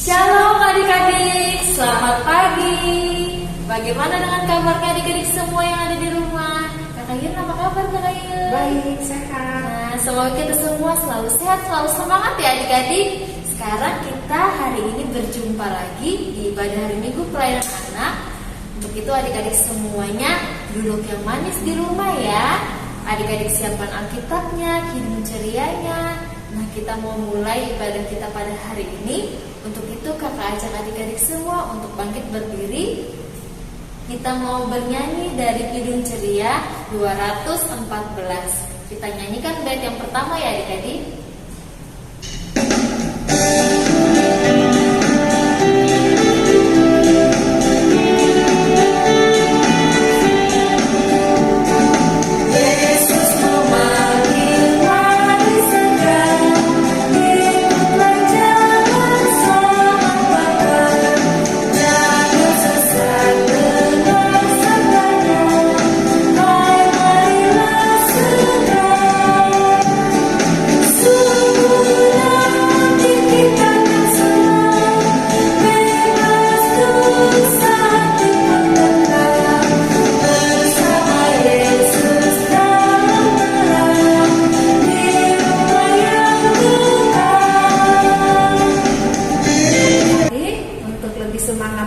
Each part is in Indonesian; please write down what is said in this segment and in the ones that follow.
Shalom adik-adik, selamat pagi. Bagaimana dengan kabarnya adik-adik semua yang ada di rumah? Kakak Yun, apa kabar Kakak Yun? Baik, sehat. Nah, semoga kita semua selalu sehat, selalu semangat ya adik-adik. Sekarang kita hari ini berjumpa lagi di ibadah hari Minggu pelayanan anak. Untuk itu adik-adik semuanya duduk yang manis di rumah ya. Adik-adik siapkan Alkitabnya, kidung cerianya. Nah, kita mau mulai ibadah kita pada hari ini. Untuk itu kakak ajak adik-adik semua untuk bangkit berdiri. Kita mau bernyanyi dari Kidung Ceria 214. Kita nyanyikan bait yang pertama ya adik-adik.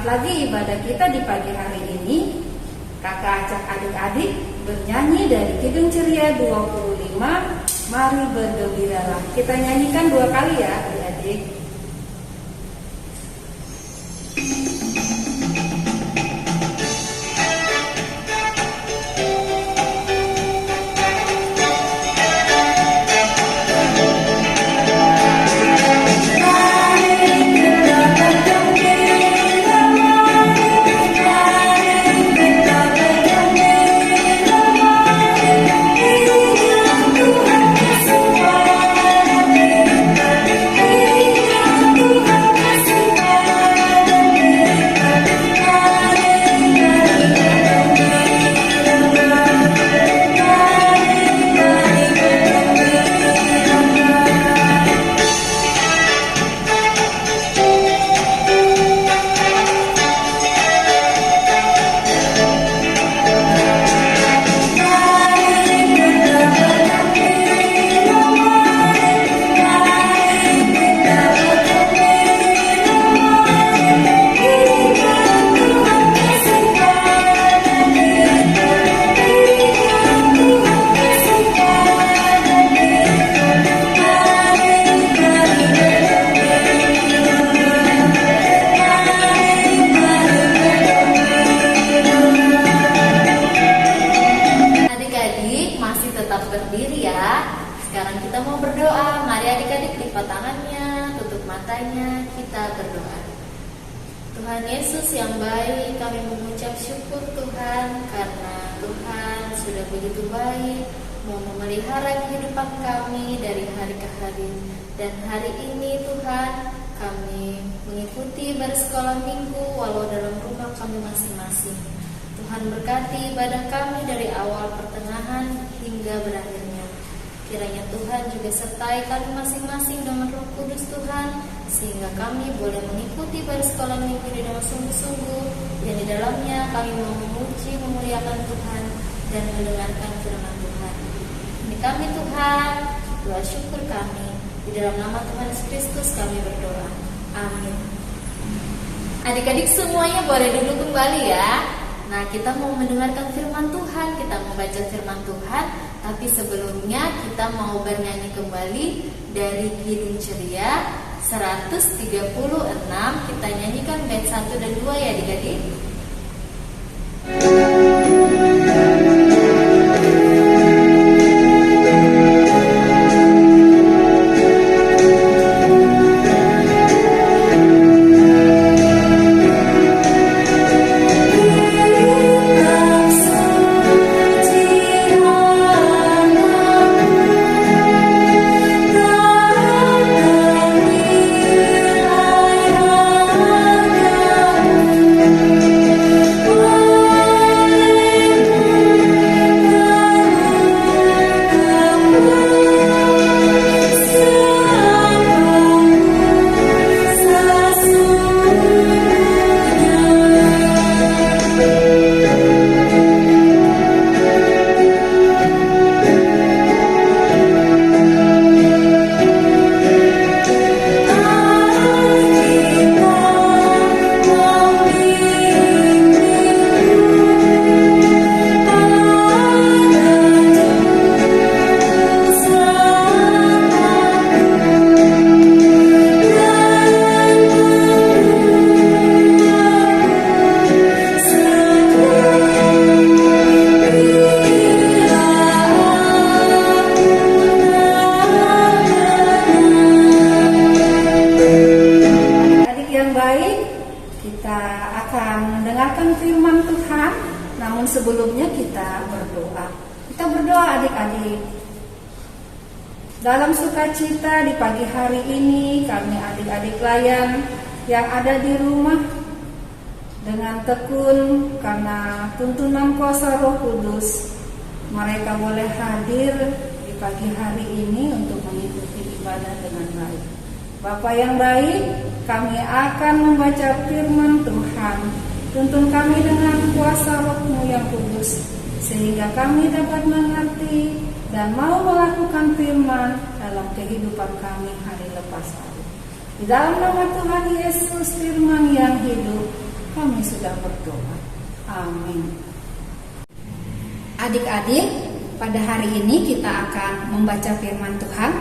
Lagi ibadah kita di pagi hari ini, kakak ajak adik-adik bernyanyi dari Kidung Ceria 25, Mari Bergembiralah. Kita nyanyikan 2 kali ya adik-adik. Sekarang kita mau berdoa. Mari adik-adik lipat tangannya, tutup matanya, kita berdoa. Tuhan Yesus yang baik, kami mengucap syukur Tuhan karena Tuhan sudah begitu baik mau memelihara kehidupan kami dari hari ke hari. Dan hari ini Tuhan kami mengikuti bersekolah minggu walau dalam rumah kami masing-masing. Tuhan berkati ibadah kami dari awal pertengahan hingga berakhirnya. Kiranya Tuhan juga sertai kami masing-masing dengan Roh Kudus Tuhan, sehingga kami boleh mengikuti bersekolah minggu dengan sungguh-sungguh, yang di dalamnya kami mau memuji, memuliakan Tuhan, dan mendengarkan firman Tuhan. Ini kami Tuhan, doa syukur kami, di dalam nama Tuhan Yesus Kristus kami berdoa. Amin. Adik-adik semuanya boleh duduk kembali ya. Nah, kita mau mendengarkan firman Tuhan, kita mau baca firman Tuhan. Tapi sebelumnya kita mau bernyanyi kembali dari Kidung Ceria 136. Kita nyanyikan bait 1 dan 2 ya adik-adik. Oh yang baik, kita akan mendengarkan firman Tuhan. Namun sebelumnya kita berdoa. Kita berdoa adik-adik. Dalam sukacita di pagi hari ini, kami adik-adik layan yang ada di rumah dengan tekun karena tuntunan kuasa Roh Kudus, mereka boleh hadir di pagi hari ini untuk mengikuti ibadah dengan baik. Bapa yang baik, kami akan membaca firman Tuhan. Tuntun kami dengan kuasa Roh-Mu yang kudus, sehingga kami dapat mengerti dan mau melakukan firman dalam kehidupan kami hari lepas hari. Di dalam nama Tuhan Yesus, firman yang hidup, kami sudah berdoa. Amin. Adik-adik, pada hari ini kita akan membaca firman Tuhan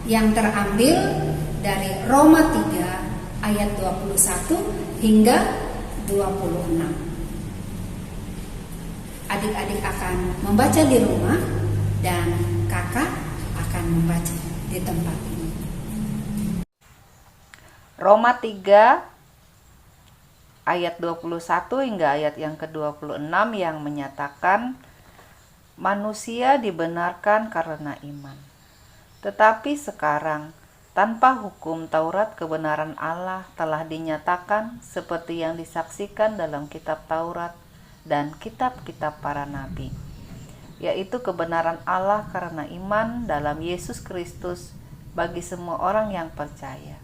yang terambil dari Roma 3 ayat 21 hingga 26. Adik-adik akan membaca di rumah dan kakak akan membaca di tempat ini. Roma 3 ayat 21 hingga ayat yang ke-26 yang menyatakan manusia dibenarkan karena iman. Tetapi sekarang tanpa hukum Taurat kebenaran Allah telah dinyatakan seperti yang disaksikan dalam kitab Taurat dan kitab-kitab para nabi, yaitu kebenaran Allah karena iman dalam Yesus Kristus bagi semua orang yang percaya,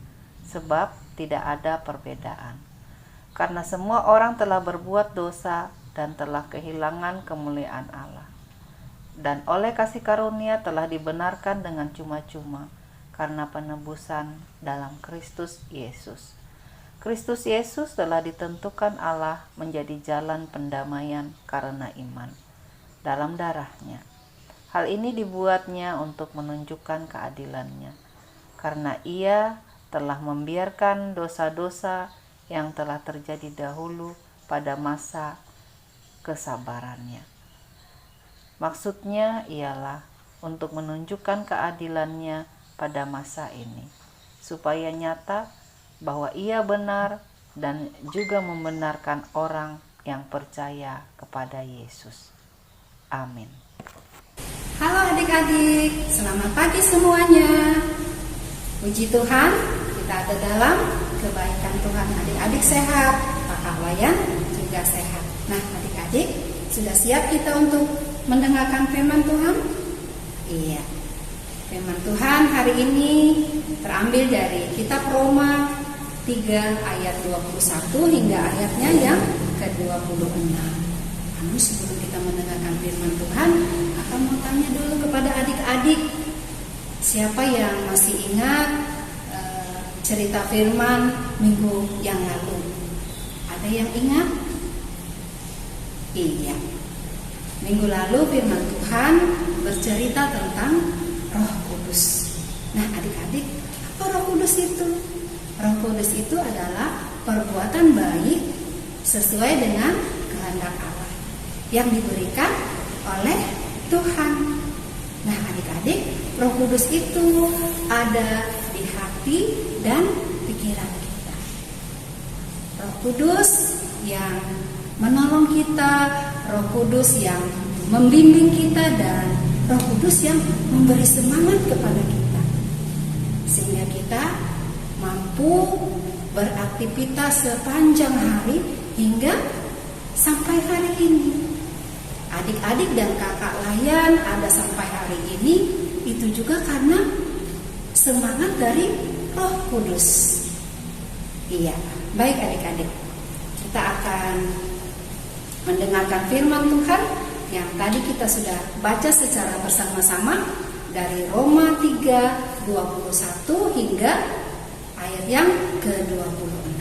sebab tidak ada perbedaan. Karena semua orang telah berbuat dosa dan telah kehilangan kemuliaan Allah, dan oleh kasih karunia telah dibenarkan dengan cuma-cuma karena penebusan dalam Kristus Yesus. Kristus Yesus telah ditentukan Allah menjadi jalan pendamaian karena iman dalam darah-Nya. Hal ini dibuatnya untuk menunjukkan keadilan-Nya, karena Ia telah membiarkan dosa-dosa yang telah terjadi dahulu pada masa kesabaran-Nya. Maksudnya ialah untuk menunjukkan keadilan-Nya pada masa ini, supaya nyata bahwa Ia benar dan juga membenarkan orang yang percaya kepada Yesus. Amin. Halo adik-adik, selamat pagi semuanya. Puji Tuhan, kita ada dalam kebaikan Tuhan. Adik-adik sehat, kakak Wayan juga sehat. Nah adik-adik, sudah siap kita untuk mendengarkan firman Tuhan? Iya. Firman Tuhan hari ini terambil dari kitab Roma 3 ayat 21 hingga ayatnya yang ke-26. Namun sebelum kita mendengarkan firman Tuhan, akan mau tanya dulu kepada adik-adik, siapa yang masih ingat cerita firman minggu yang lalu? Ada yang ingat? Iya. Minggu lalu firman Tuhan bercerita tentang Roh Kudus. Nah adik-adik, apa Roh Kudus itu? Roh Kudus itu adalah perbuatan baik sesuai dengan kehendak Allah yang diberikan oleh Tuhan. Nah adik-adik, Roh Kudus itu ada di hati dan pikiran kita. Roh Kudus yang menolong kita, Roh Kudus yang membimbing kita, dan Roh Kudus yang memberi semangat kepada kita, sehingga kita mampu beraktivitas sepanjang hari hingga sampai hari ini. Adik-adik dan kakak Layan ada sampai hari ini, itu juga karena semangat dari Roh Kudus. Iya, baik adik-adik, kita akan mendengarkan firman Tuhan yang tadi kita sudah baca secara bersama-sama dari Roma 3 21 hingga ayat yang ke-26.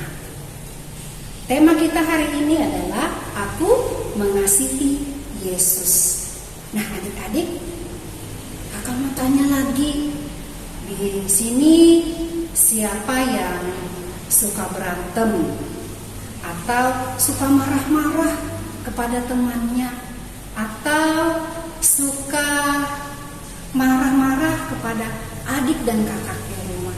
Tema kita hari ini adalah Aku Mengasihi Yesus. Nah adik-adik, kakak mau tanya lagi, di sini siapa yang suka berantem atau suka marah-marah kepada temannya, atau suka marah-marah kepada adik dan kakak di rumah?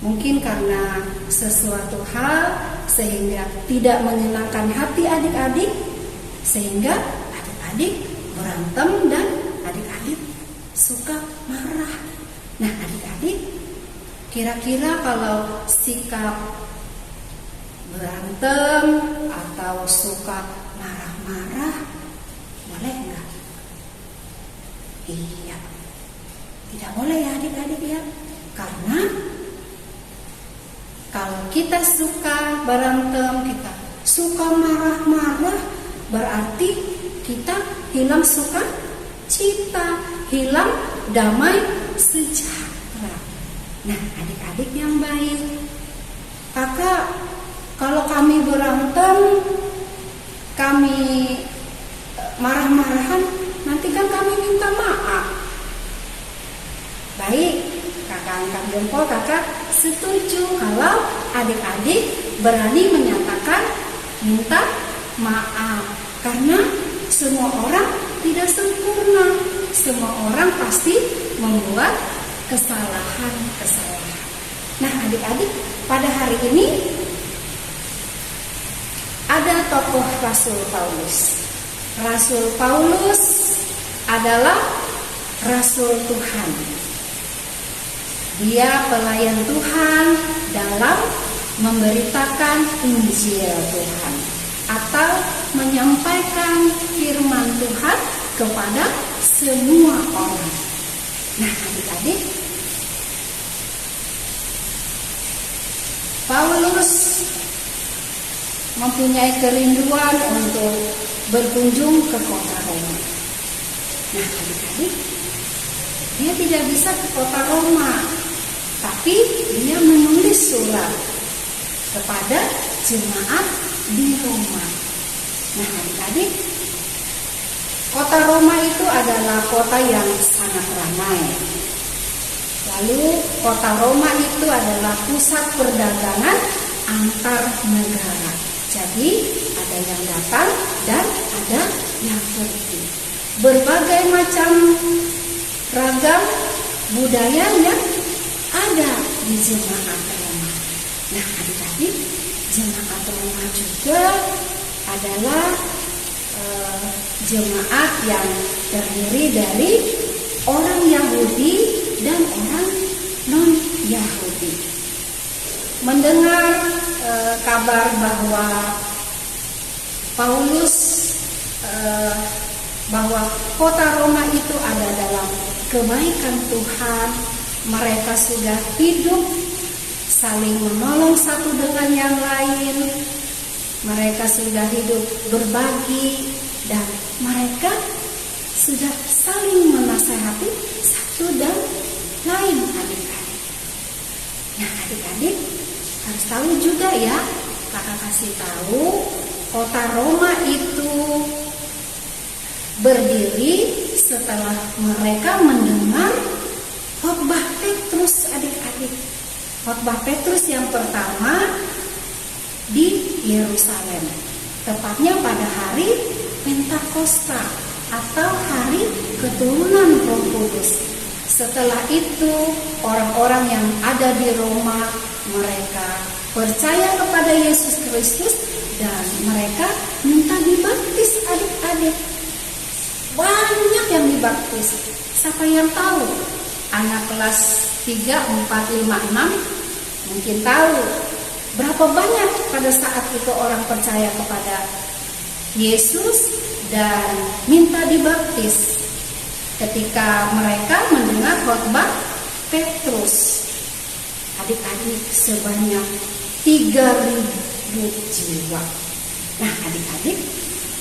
Mungkin karena sesuatu hal sehingga tidak menyenangkan hati adik-adik, sehingga adik-adik berantem dan adik-adik suka marah. Nah adik-adik, kira-kira kalau sikap berantem atau suka marah-marah boleh enggak? Iya, tidak boleh ya adik-adik ya. Karena kalau kita suka berantem, kita suka marah-marah, berarti kita hilang sukacita, hilang damai sejahtera. Nah adik-adik yang baik, kakak, kalau kami berantem, kami marah-marahan, nanti kan kami minta maaf. Baik, kakak angkat jempol, kakak setuju kalau adik-adik berani menyatakan minta maaf. Karena semua orang tidak sempurna, semua orang pasti membuat kesalahan-kesalahan. Nah adik-adik, pada hari ini ada tokoh Rasul Paulus. Rasul Paulus adalah Rasul Tuhan. Dia pelayan Tuhan dalam memberitakan Injil Tuhan atau menyampaikan firman Tuhan kepada semua orang. Nah adik-adik, Paulus mempunyai kerinduan untuk berkunjung ke kota Roma. Nah adik-adik, dia tidak bisa ke kota Roma, tapi dia menulis surat kepada jemaat di Roma. Nah adik-adik, kota Roma itu adalah kota yang sangat ramai. Lalu kota Roma itu adalah pusat perdagangan antar negara. Jadi ada yang datang dan ada yang pergi. Berbagai macam ragam budaya yang ada di jemaat Roma. Nah adik-adik, jemaat Roma juga adalah jemaat yang terdiri dari orang Yahudi dan orang non-Yahudi. Mendengar kabar bahwa Paulus bahwa kota Roma itu ada dalam kebaikan Tuhan, mereka sudah hidup saling menolong satu dengan yang lain, mereka sudah hidup berbagi, dan mereka sudah saling menasehati satu dan lain adik-adik. Nah adik-adik harus tahu juga ya, kakak kasih tahu, kota Roma itu berdiri setelah mereka mendengar khotbah Petrus adik-adik. Khotbah Petrus yang pertama di Yerusalem, tepatnya pada hari Pentakosta atau hari keturunan Roh Kudus. Setelah itu orang-orang yang ada di Roma, mereka percaya kepada Yesus Kristus dan mereka minta dibaptis adik-adik. Banyak yang dibaptis. Siapa yang tahu? Anak kelas 3, 4, 5, 6 mungkin tahu berapa banyak pada saat itu orang percaya kepada Yesus dan minta dibaptis ketika mereka mendengar khotbah Petrus. Adik-adik, sebanyak 3.000 jiwa. Nah adik-adik,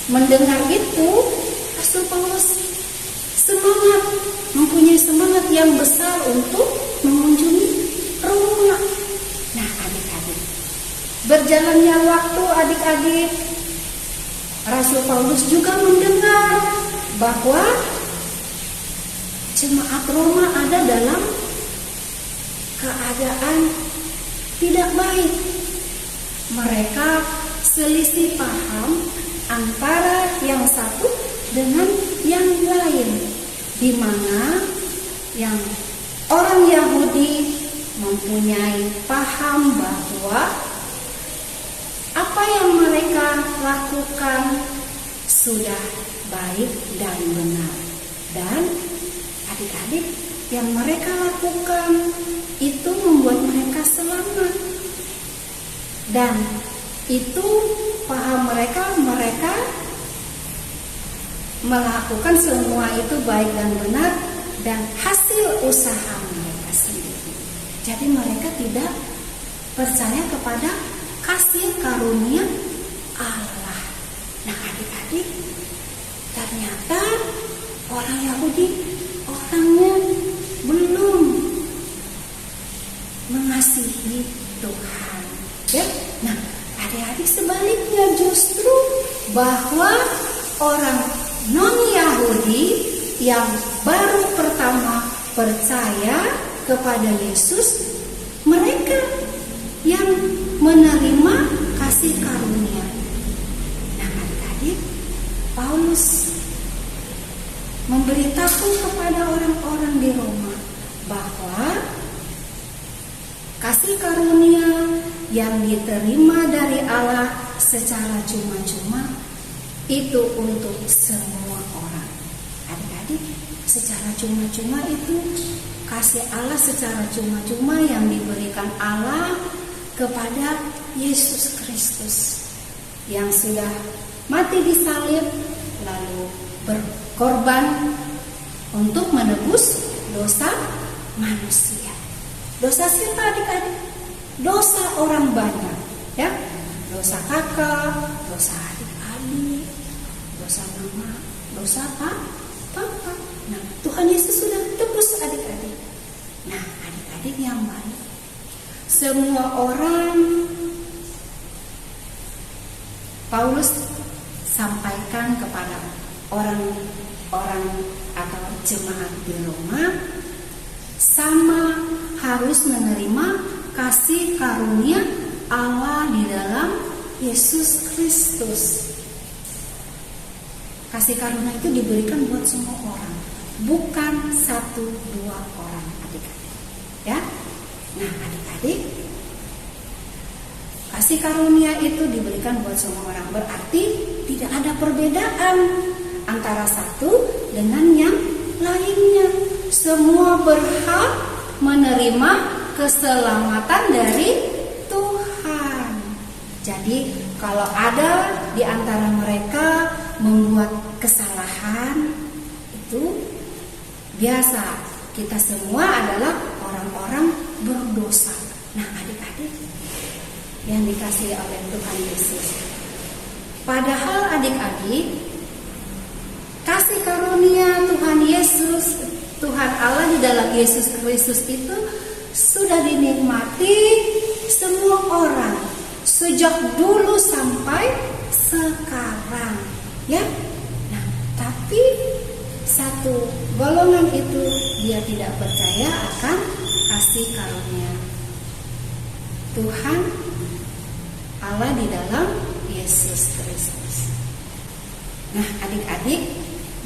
mendengar itu Rasul Paulus semangat, mempunyai semangat yang besar untuk mengunjungi Roma. Nah adik-adik, berjalannya waktu adik-adik, Rasul Paulus juga mendengar bahwa jemaat Roma ada dalam keadaan tidak baik. Mereka selisih paham antara yang satu dengan yang lain, di mana yang orang Yahudi mempunyai paham bahwa apa yang mereka lakukan sudah baik dan benar. Dan adik-adik, yang mereka lakukan itu membuat mereka selamat. Dan itu paham mereka melakukan semua itu baik dan benar dan hasil usaha mereka sendiri. Jadi mereka tidak percaya kepada kasih karunia Allah. Nah adik-adik, ternyata orang Yahudi orangnya belum mengasihi Tuhan. Ya, nah adik-adik sebaliknya justru bahwa orang non-Yahudi yang baru pertama percaya kepada Yesus, mereka yang menerima kasih karunia. Nah adik-adik, Paulus memberitahu kepada orang-orang di Roma bahwa kasih karunia yang diterima dari Allah secara cuma-cuma itu untuk semua orang. Adik-adik, secara cuma-cuma itu kasih Allah secara cuma-cuma yang diberikan Allah kepada Yesus Kristus yang sudah mati di salib lalu berkorban untuk menebus dosa manusia. Dosa siapa adik-adik? Dosa orang banyak, ya. Dosa kakak, dosa adik-adik, dosa mama, dosa papa. Nah, Tuhan Yesus sudah tebus adik-adik. Nah, adik-adik yang baik, semua orang Paulus sampaikan kepada orang-orang atau jemaat di Roma sama harus menerima kasih karunia Allah di dalam Yesus Kristus. Kasih karunia itu diberikan buat semua orang, bukan 1-2 orang, adik-adik. Ya, nah adik-adik, kasih karunia itu diberikan buat semua orang, berarti tidak ada perbedaan antara satu dengan yang lainnya. Semua berhak menerima keselamatan dari Tuhan. Jadi kalau ada di antara mereka membuat kesalahan, itu biasa. Kita semua adalah orang-orang berdosa. Nah adik-adik yang dikasihi oleh Tuhan Yesus, padahal adik-adik, kasih karunia Tuhan Yesus, Tuhan Allah di dalam Yesus Kristus itu sudah dinikmati semua orang sejak dulu sampai sekarang, ya. Nah, tapi satu golongan itu dia tidak percaya akan kasih karunia Tuhan Allah di dalam Yesus Kristus. Nah, adik-adik,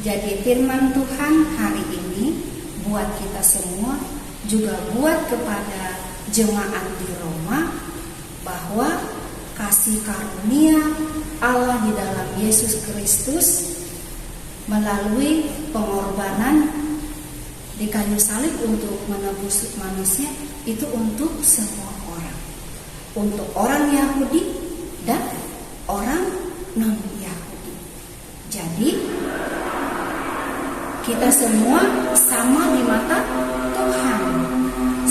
jadi firman Tuhan hari ini buat kita semua, juga buat kepada jemaat di Roma, bahwa kasih karunia Allah di dalam Yesus Kristus melalui pengorbanan di kayu salib untuk menebus manusia itu untuk semua orang, untuk orang Yahudi dan orang non-Yahudi. Jadi kita semua sama di mata Tuhan,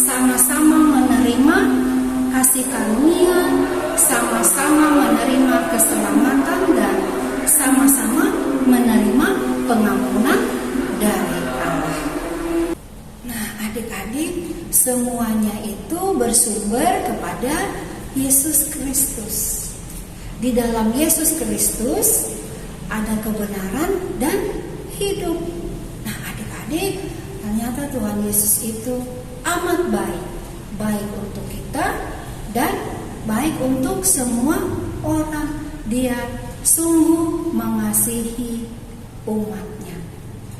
sama-sama menerima kasih karunia, sama-sama menerima keselamatan dan sama-sama menerima pengampunan dari Allah. Nah, adik-adik, semuanya itu bersumber kepada Yesus Kristus. Di dalam Yesus Kristus ada kebenaran dan hidup. Nah, adik-adik, ternyata Tuhan Yesus itu amat baik, baik untuk kita dan baik untuk semua orang. Dia sungguh mengasihi umatnya.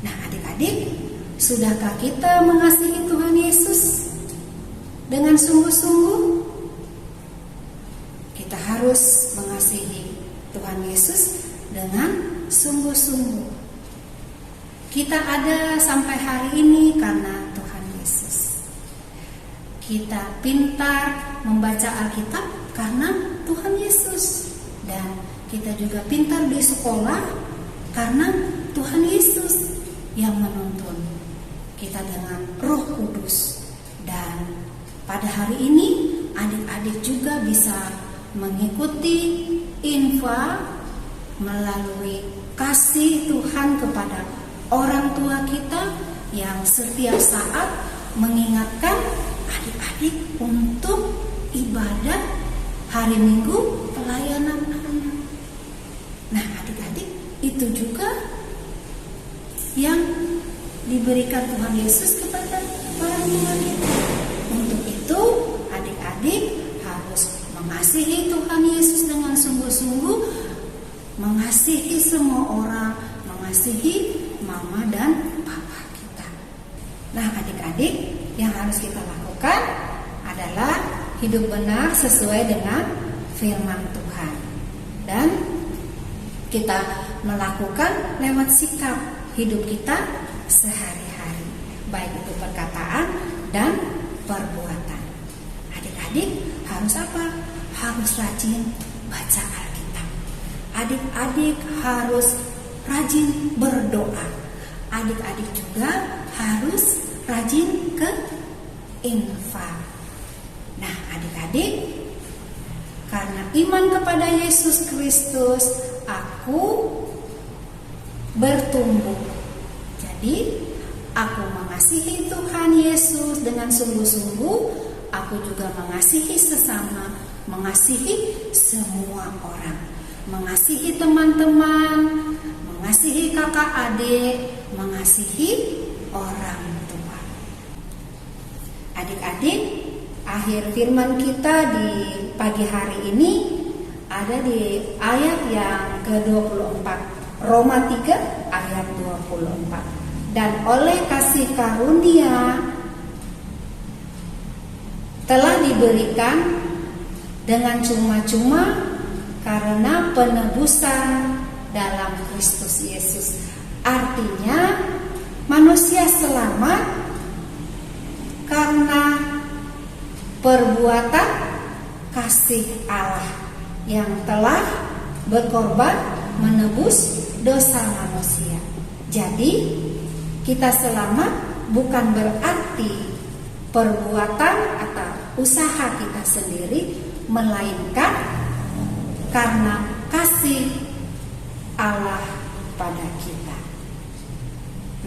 Nah, adik-adik, sudahkah kita mengasihi Tuhan Yesus? dengan sungguh-sungguh? Kita harus mengasihi Tuhan Yesus dengan sungguh-sungguh. Kita ada sampai hari ini karena Tuhan Yesus. Kita pintar membaca Alkitab karena Tuhan Yesus. Dan kita juga pintar di sekolah karena Tuhan Yesus yang menuntun kita dengan Roh Kudus. Dan pada hari ini adik-adik juga bisa mengikuti info melalui kasih Tuhan kepada orang tua kita yang setiap saat mengingatkan adik-adik untuk ibadah hari Minggu pelayanan anak. Nah, adik-adik, itu juga yang diberikan Tuhan Yesus kepada orang tua kita. Untuk itu, adik-adik harus mengasihi Tuhan Yesus dengan sungguh-sungguh, mengasihi semua orang, mengasihi mama dan papa kita. Nah, adik-adik, yang harus kita lakukan adalah hidup benar sesuai dengan firman Tuhan. Dan kita melakukan lewat sikap hidup kita sehari-hari, baik itu perkataan dan perbuatan. Adik-adik harus apa? Harus rajin baca Alkitab. Adik-adik harus rajin berdoa. Adik-adik juga harus rajin ke infak. Nah, adik-adik, karena iman kepada Yesus Kristus, aku bertumbuh. Jadi, aku mengasihi Tuhan Yesus dengan sungguh-sungguh. Aku juga mengasihi sesama, mengasihi semua orang, mengasihi teman-teman, mengasihi kakak adik, mengasihi orang tua. Adik-adik, akhir firman kita di pagi hari ini ada di ayat yang ke-24, Roma 3 ayat 24. Dan oleh kasih karunia telah diberikan dengan cuma-cuma karena penebusan dalam Kristus Yesus. Artinya manusia selamat karena perbuatan kasih Allah yang telah berkorban menebus dosa manusia. Jadi kita selamat bukan berarti perbuatan atau usaha kita sendiri, melainkan karena kasih Allah pada kita.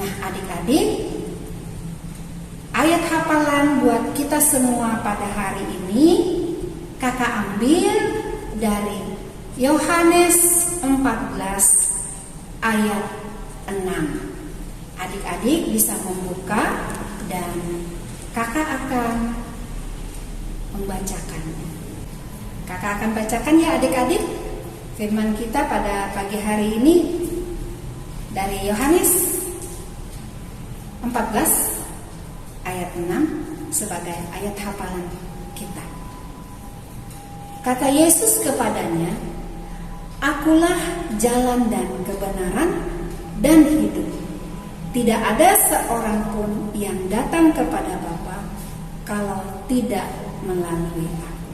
Nah, adik-adik, ayat hafalan buat kita semua pada hari ini kakak ambil dari Yohanes 14 ayat 6. Adik-adik bisa membuka dan kakak akan membacakannya. Kakak akan bacakan ya adik-adik firman kita pada pagi hari ini dari Yohanes 14 ayat 6 sebagai ayat hafalan kita. Kata Yesus kepadanya, "Akulah jalan dan kebenaran dan hidup. Tidak ada seorang pun yang datang kepada Bapa kalau tidak melalui aku."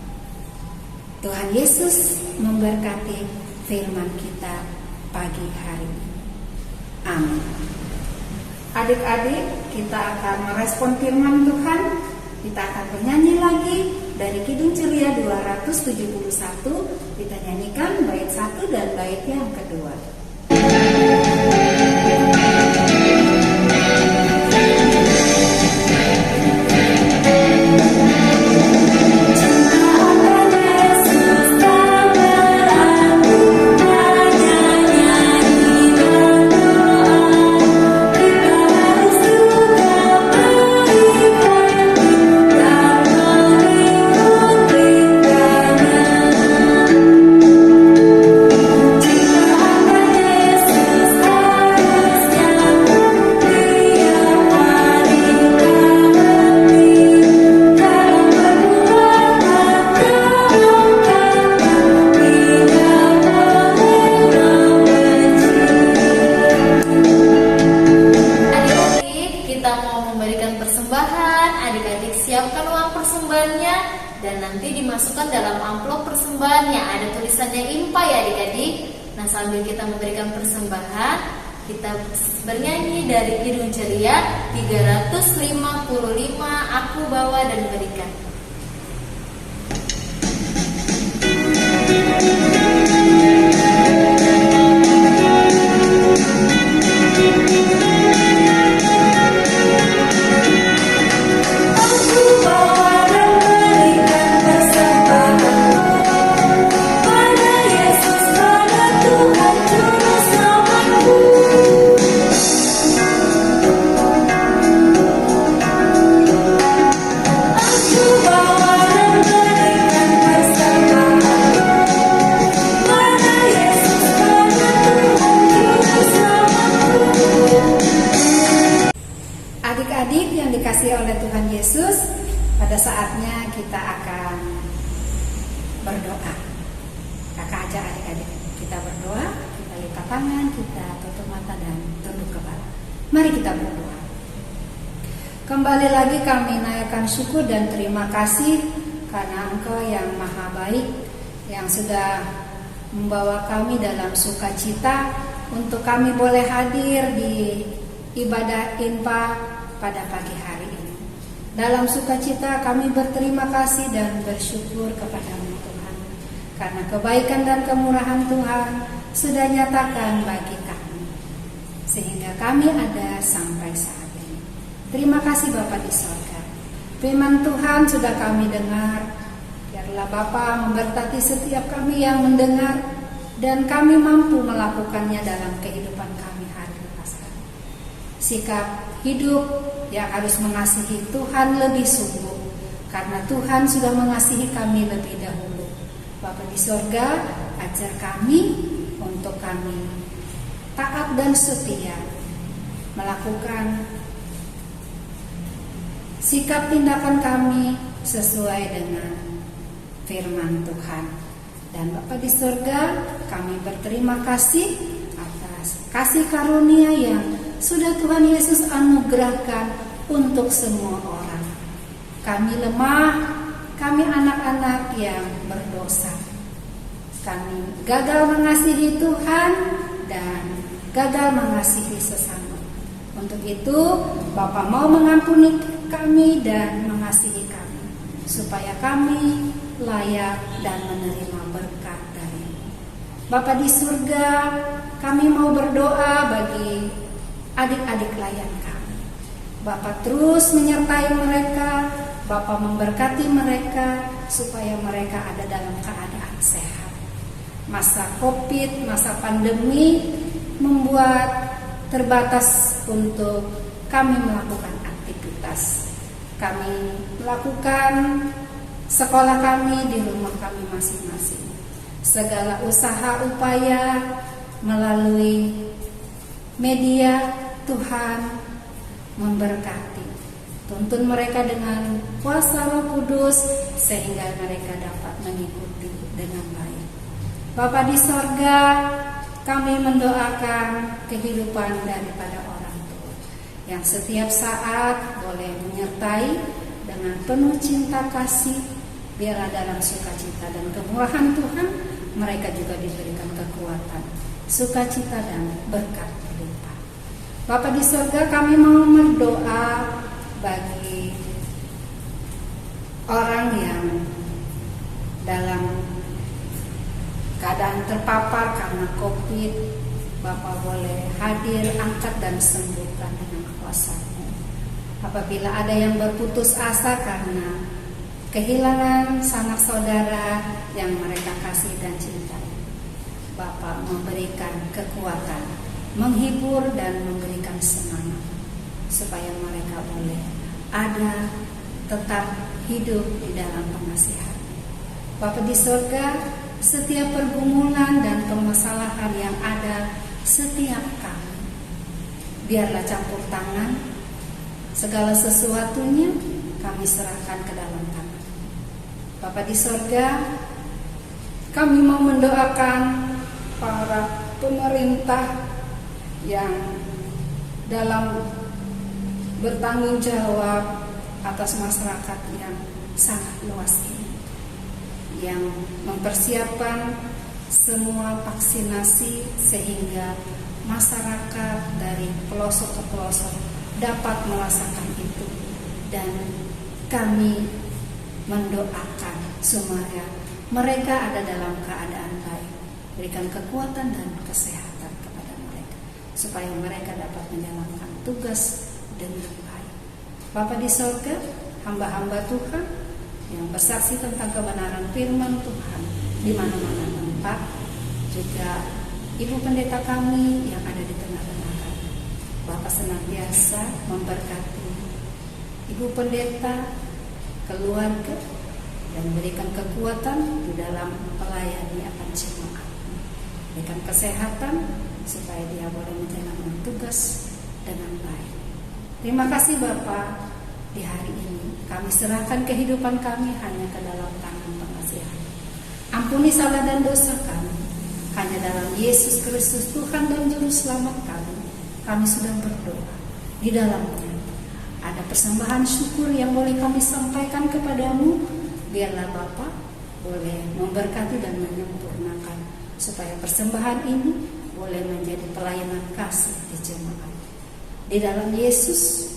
Tuhan Yesus memberkati firman kita pagi hari ini. Amin. Adik-adik, kita akan merespon firman Tuhan. Kita akan bernyanyi lagi dari Kidung Ceria 271. Kita nyanyikan bait 1 dan bait yang kedua. Cinta tulisannya IMPA ya adik-adik. Nah, sambil kita memberikan persembahan, kita bernyanyi dari Kidung Ceria 355, Aku Bawa dan Berikan. Adik-adik yang dikasihi oleh Tuhan Yesus, pada saatnya kita akan berdoa. Kakak ajak adik-adik kita berdoa, kita lipat tangan, kita tutup mata dan tunduk kepala. Mari kita berdoa. Kembali lagi kami naikkan syukur dan terima kasih karena Engkau yang maha baik, yang sudah membawa kami dalam sukacita untuk kami boleh hadir di ibadah IMPA pada pagi hari ini. Dalam sukacita kami berterima kasih dan bersyukur kepada-Mu Tuhan, karena kebaikan dan kemurahan Tuhan sudah nyatakan bagi kami, sehingga kami ada sampai saat ini. Terima kasih Bapa di sorga. Firman Tuhan sudah kami dengar. Biarlah Bapa memberkati setiap kami yang mendengar, dan kami mampu melakukannya dalam kehidupan kami hari lepas hari. Sikap hidup yang harus mengasihi Tuhan lebih sungguh, karena Tuhan sudah mengasihi kami lebih dahulu. Bapa di sorga, ajar kami untuk kami taat dan setia melakukan sikap tindakan kami sesuai dengan firman Tuhan. Dan Bapa di sorga, kami berterima kasih atas kasih karunia yang sudah Tuhan Yesus anugerahkan untuk semua orang. Kami lemah, kami anak-anak yang berdosa. Kami gagal mengasihi Tuhan dan gagal mengasihi sesama. Untuk itu, Bapa mau mengampuni kami dan mengasihi kami, supaya kami layak dan menerima berkat dari-Mu. Bapa di surga, kami mau berdoa bagi adik-adik layan kami. Bapa terus menyertai mereka, Bapa memberkati mereka supaya mereka ada dalam keadaan sehat. Masa Covid, masa pandemi membuat terbatas untuk kami melakukan aktivitas. Kami melakukan sekolah kami di rumah kami masing-masing. Segala usaha upaya melalui media, Tuhan memberkati. Tuntun mereka dengan kuasa Roh Kudus sehingga mereka dapat mengikuti dengan baik. Bapa di sorga, kami mendoakan kehidupan daripada orang tua yang setiap saat boleh menyertai dengan penuh cinta kasih. Biarlah dalam sukacita dan kemurahan Tuhan mereka juga diberikan kekuatan, sukacita dan berkat berlimpah. Bapa di surga, kami mau berdoa bagi orang yang dalam keadaan terpapar karena Covid. Bapa boleh hadir, angkat dan sembuhkan dengan kuasa-Mu. Apabila ada yang berputus asa karena kehilangan sanak saudara yang mereka kasih dan cintai, Bapa memberikan kekuatan, menghibur dan memberikan semangat supaya mereka boleh ada, tetap hidup di dalam pengasihan. Bapa di surga, setiap pergumulan dan permasalahan yang ada setiap kami, biarlah campur tangan, segala sesuatunya kami serahkan ke dalam tangan. Bapa di surga, kami mau mendoakan para pemerintah yang dalam bertanggung jawab atas masyarakat yang sangat luas ini, yang mempersiapkan semua vaksinasi sehingga masyarakat dari pelosok ke pelosok dapat merasakan itu. Dan kami mendoakan supaya mereka ada dalam keadaan baik. Berikan kekuatan dan kesehatan kepada mereka supaya mereka dapat menjalankan tugas dengan baik. Bapa di surga, hamba-hamba Tuhan yang bersaksi tentang kebenaran firman Tuhan di mana-mana tempat, juga Ibu Pendeta kami yang ada di tengah-tengah kami. Bapa senantiasa memberkati Ibu Pendeta, keluarga, dan berikan kekuatan di dalam melayani akan jemaat. Berikan kesehatan supaya dia boleh menjalankan tugas dengan baik. Terima kasih Bapa, di hari ini kami serahkan kehidupan kami hanya ke dalam tangan pengasihan. Ampuni salah dan dosa kami. Hanya dalam Yesus Kristus Tuhan dan Juru Selamat kami sudah berdoa. Di dalamnya ada persembahan syukur yang boleh kami sampaikan kepadamu. Biarlah Bapa boleh memberkati dan menyempurnakan supaya persembahan ini boleh menjadi pelayanan kasih di jemaat. Di dalam Yesus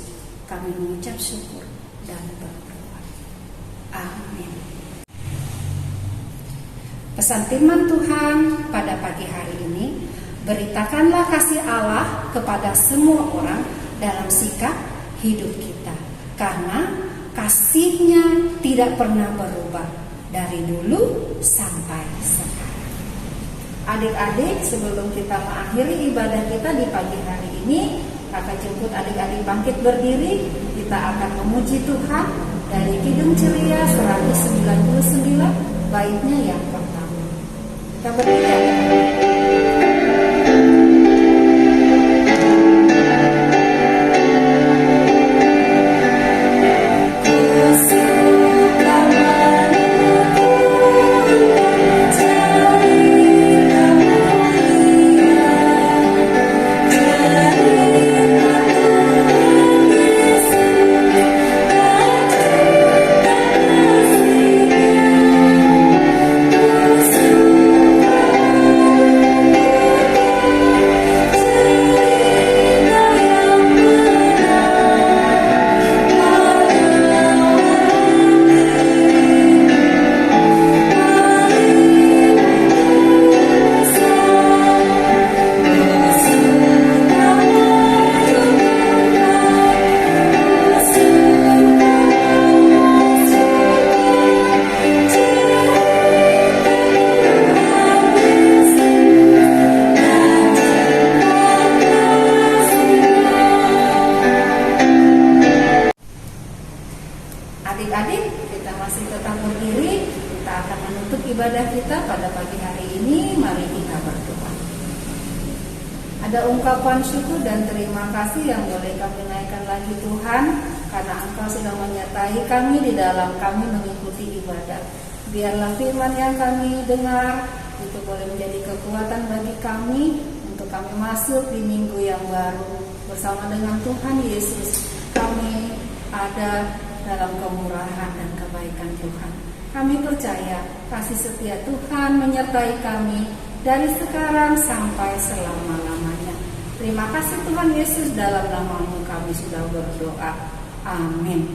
kami mengucap syukur dan berdoa. Amin. Pesan firman Tuhan pada pagi hari ini, beritakanlah kasih Allah kepada semua orang dalam sikap hidup kita, karena kasih-Nya tidak pernah berubah dari dulu sampai sekarang. Adik-adik, sebelum kita mengakhiri ibadah kita di pagi hari ini, kakak jemput adik-adik bangkit berdiri. Kita akan memuji Tuhan dari Kidung Ceria 199, baitnya yang pertama. Kita berdiri. Adik-adik, kita masih tetap berdiri. Kita akan menutup ibadah kita pada pagi hari ini. Mari kita berdoa. Ada ungkapan syukur dan terima kasih yang boleh kami naikkan lagi Tuhan, karena Engkau sudah menyertai kami di dalam kami mengikuti ibadah. Biarlah firman yang kami dengar itu boleh menjadi kekuatan bagi kami untuk kami masuk di minggu yang baru bersama dengan Tuhan Yesus. Kami ada dalam kemurahan dan kebaikan Tuhan. Kami percaya kasih setia Tuhan menyertai kami dari sekarang sampai selama-lamanya. Terima kasih Tuhan Yesus, dalam nama-Mu kami sudah berdoa. Amin.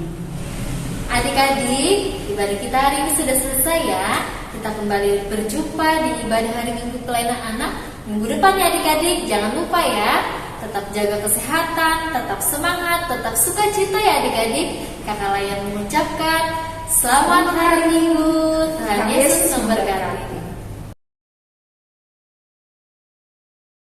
Adik-adik, ibadah kita hari ini sudah selesai ya. Kita kembali berjumpa di ibadah hari Minggu Pelayanan Anak minggu depan ya adik-adik. Jangan lupa ya, tetap jaga kesehatan, tetap semangat, tetap sukacita ya adik-adik. Kakak Layan mengucapkan selamat hari Minggu. Tuhan Yesus memberkati.